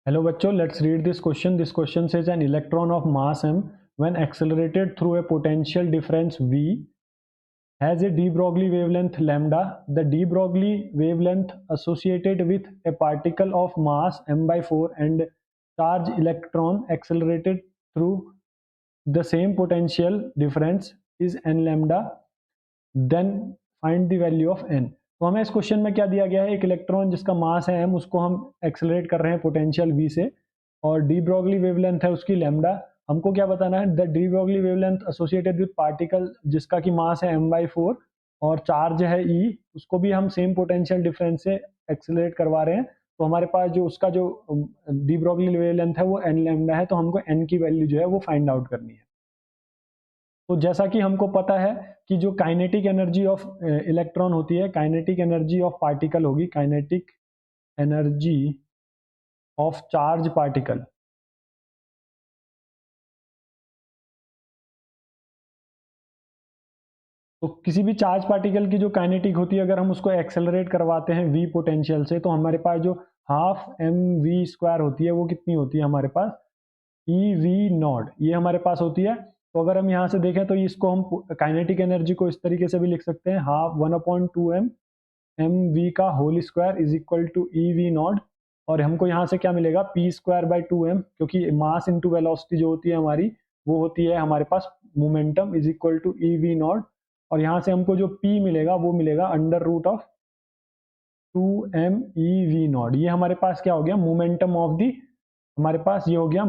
Hello बच्चों, let's read this question. This question says an electron of mass m when accelerated through a potential difference v has a de Broglie wavelength lambda. The de Broglie wavelength associated with a particle of mass m by 4 and charge electron accelerated through the same potential difference is n lambda. Then find the value of n. तो हमें इस question में क्या दिया गया है, एक electron जिसका मास है m, उसको हम एक्सेलरेट कर रहे हैं पोटेंशियल v से, और डी ब्रॉगली वेवलेंथ है उसकी लैम्डा. हमको क्या बताना है, the de Broglie wavelength associated with particle जिसका की मास है m/4 और चार्ज है e, उसको भी हम सेम पोटेंशियल डिफरेंस से एक्सेलरेट करवा रहे हैं. तो हमारे पास जो उसका जो डी ब्रॉगली वेवलेंथ है वो n लैम्डा है, तो हमको n की वैल्यू जो है वो फाइंड आउट करनी है. तो जैसा कि हमको पता है कि जो काइनेटिक एनर्जी ऑफ इलेक्ट्रॉन होती है, काइनेटिक एनर्जी ऑफ पार्टिकल होगी kinetic energy of charge particle. तो किसी भी चार्ज पार्टिकल की जो काइनेटिक होती है, अगर हम उसको एक्सेलरेट करवाते हैं v पोटेंशियल से, तो हमारे पास जो हाफ mv² होती है वो कितनी होती है हमारे पास, ev0, ये हमारे पास होती है. तो अगर हम यहाँ से देखें तो इसको हम काइनेटिक एनर्जी को इस तरीके से भी लिख सकते हैं, हाफ 1/2m mv का whole square is equal to ev0. और हमको यहाँ से क्या मिलेगा, p²/2m, क्योंकि मास इंटू वेलोसिटी जो होती है हमारी वो होती है हमारे पास momentum is equal to ev0. और यहाँ से हमको जो p मिलेगा वो मिलेगा under root of 2m ev0. ये हमारे पास क्या हो गया, मोमेंटम ऑफ दी, हमारे पास ये हो गया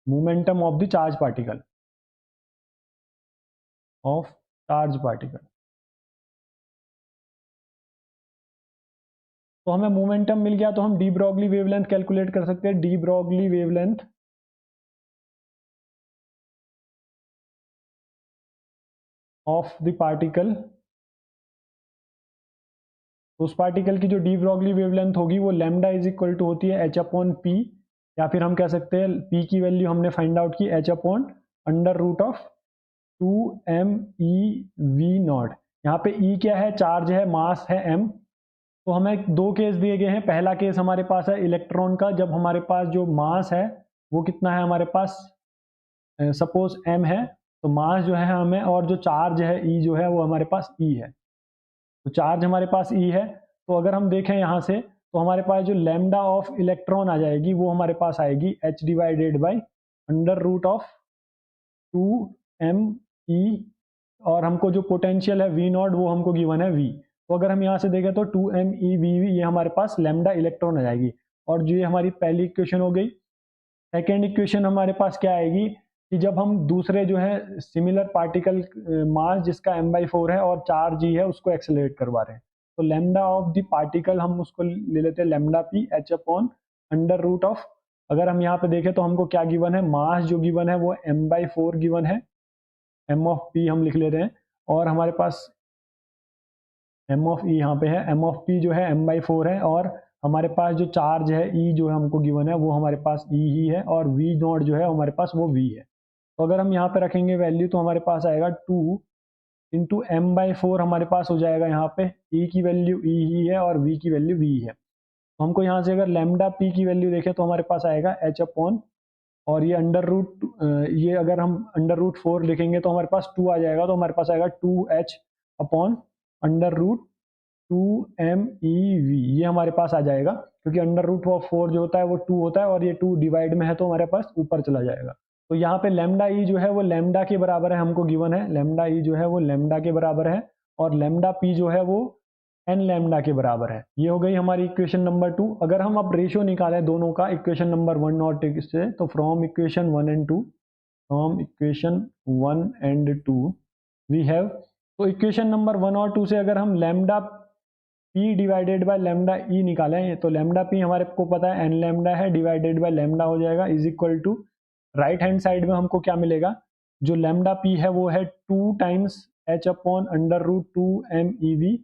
momentum of the charge particle, of charge particle. तो हमें मोमेंटम मिल गया, तो हम डी ब्रॉगली वेवलेंथ कैलकुलेट कर सकते हैं. De Broglie wavelength of the particle, तो उस पार्टिकल की जो डी ब्रॉगली वेवलेंथ होगी वो लैम्डा इज इक्वल टू होती है h/p, या फिर हम कह सकते हैं p की वैल्यू हमने फाइंड आउट की h/अंडर रूट ऑफ 2m ev0. यहाँ पे e क्या है, चार्ज है, मास है m. तो हमें दो केस दिए गए हैं. पहला केस हमारे पास है इलेक्ट्रॉन का, जब हमारे पास जो मास है वो कितना है हमारे पास, सपोज m है, तो मास जो है हमें, और जो चार्ज है e जो है वो हमारे पास e है. तो चार्ज हमारे पास e है. तो अगर हम देखें यहाँ से, तो हमारे पास जो लैम्डा ऑफ इलेक्ट्रॉन आ जाएगी वो हमारे पास आएगी h divided by under root of 2m e, और हमको जो पोटेंशियल है v0 वो हमको गिवन है v. तो अगर हम यहाँ से देखें तो 2m e v ये हमारे पास लैम्डा इलेक्ट्रॉन आ जाएगी. और जो ये हमारी पहली इक्वेशन हो गई. सेकेंड इक्वेशन हमारे पास क्या आएगी कि जब हम दूसरे जो है सिमिलर पार्टिकल मास जिसका m/4 है और चार्ज ही है उसको एक्सेलरेट करवा रहे हैं, तो लैम्डा ऑफ द पार्टिकल हम उसको ले लेते हैं लैम्डा p h/अंडर रूट ऑफ, अगर हम यहाँ पे देखें तो हमको क्या गिवन है, मास जो गिवन है वो m/4 गिवन है, m ऑफ p हम लिख ले रहे हैं, और हमारे पास m ऑफ e यहाँ पे है, m ऑफ p जो है m/4 है, और हमारे पास जो चार्ज है e जो है हमको गिवन है वो हमारे पास e ही है, और v0 जो है हमारे पास वो v है. तो अगर हम यहाँ पे रखेंगे वैल्यू तो हमारे पास आएगा 2 इंटू m/4, हमारे पास हो जाएगा यहाँ पे e की वैल्यू e ही है और v की वैल्यू v है. तो हमको यहाँ से अगर लैम्डा p की वैल्यू देखें तो हमारे पास आएगा h/, और ये अंडर रूट, ये अगर हम अंडर रूट 4 लिखेंगे तो हमारे पास 2 आ जाएगा, तो हमारे पास आएगा 2h/ under root 2m ev, ये हमारे पास आ जाएगा, क्योंकि अंडर रूट ऑफ 4 जो होता है वो 2 होता है, और ये 2 डिवाइड में है तो हमारे पास ऊपर चला जाएगा. तो यहाँ पे लैम्डा ई जो है वो लैम्डा के बराबर है, हमको गिवन है लैम्डा ई जो है वो लैम्डा के बराबर है, और लैम्डा पी जो है वो एन लैम्डा के बराबर है. ये हो गई हमारी इक्वेशन नंबर 2. अगर हम अब रेशियो निकालें दोनों का, इक्वेशन नंबर 1 और 2 से, तो from equation 1 and 2, from equation 1 and 2 we have, तो इक्वेशन नंबर 1 और 2 से अगर हम lambda p divided by lambda E निकालें, तो लैम्डा p हमारे को पता है n लैम्डा है, डिवाइडेड बाय लैम्डा हो जाएगा is equal to, right hand side में हमको क्या मिलेगा, जो लैम्डा p है वो है 2 टाइम्स h/अंडर रूट 2m ev,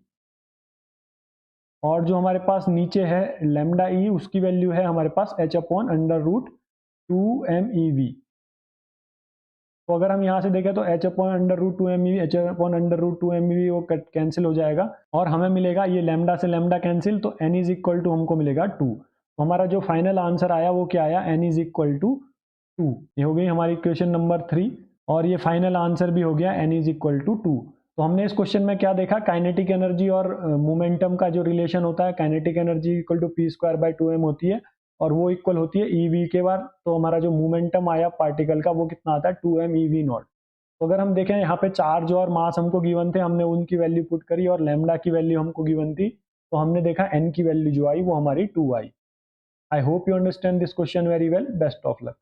और जो हमारे पास नीचे है लैम्डा ई उसकी वैल्यू है हमारे पास h/अंडर रूट 2m ev. तो अगर हम यहाँ से देखें तो h/अंडर रूट 2m ev, h/अंडर रूट 2m ev वो कैंसिल हो जाएगा, और हमें मिलेगा ये लैम्डा से लैम्डा कैंसिल, तो n इज इक्वल टू हमको मिलेगा 2. तो हमारा जो फाइनल आंसर आया वो क्या आया, n इज इक्वल टू 2। ये हो गई हमारी क्वेश्चन नंबर 3 और ये फाइनल आंसर भी हो गया n इज इक्वल टू 2। तो हमने इस क्वेश्चन में क्या देखा, काइनेटिक एनर्जी और मोमेंटम का जो रिलेशन होता है, kinetic energy equal to P square by 2m होती है और वो इक्वल होती है ईवी के बार। तो हमारा जो मोमेंटम आया पार्टिकल का वो कितना आता है, 2m ईवी नॉट। तो अगर हम देखें यहाँ पे चार्ज और मास हमको गिवन थे, हमने उनकी वैल्यू पुट करी और लैम्डा की वैल्यू हमको गिवन थी, तो हमने देखा n की वैल्यू जो आई वो हमारी 2 I. I hope you understand this question very well. Best of luck.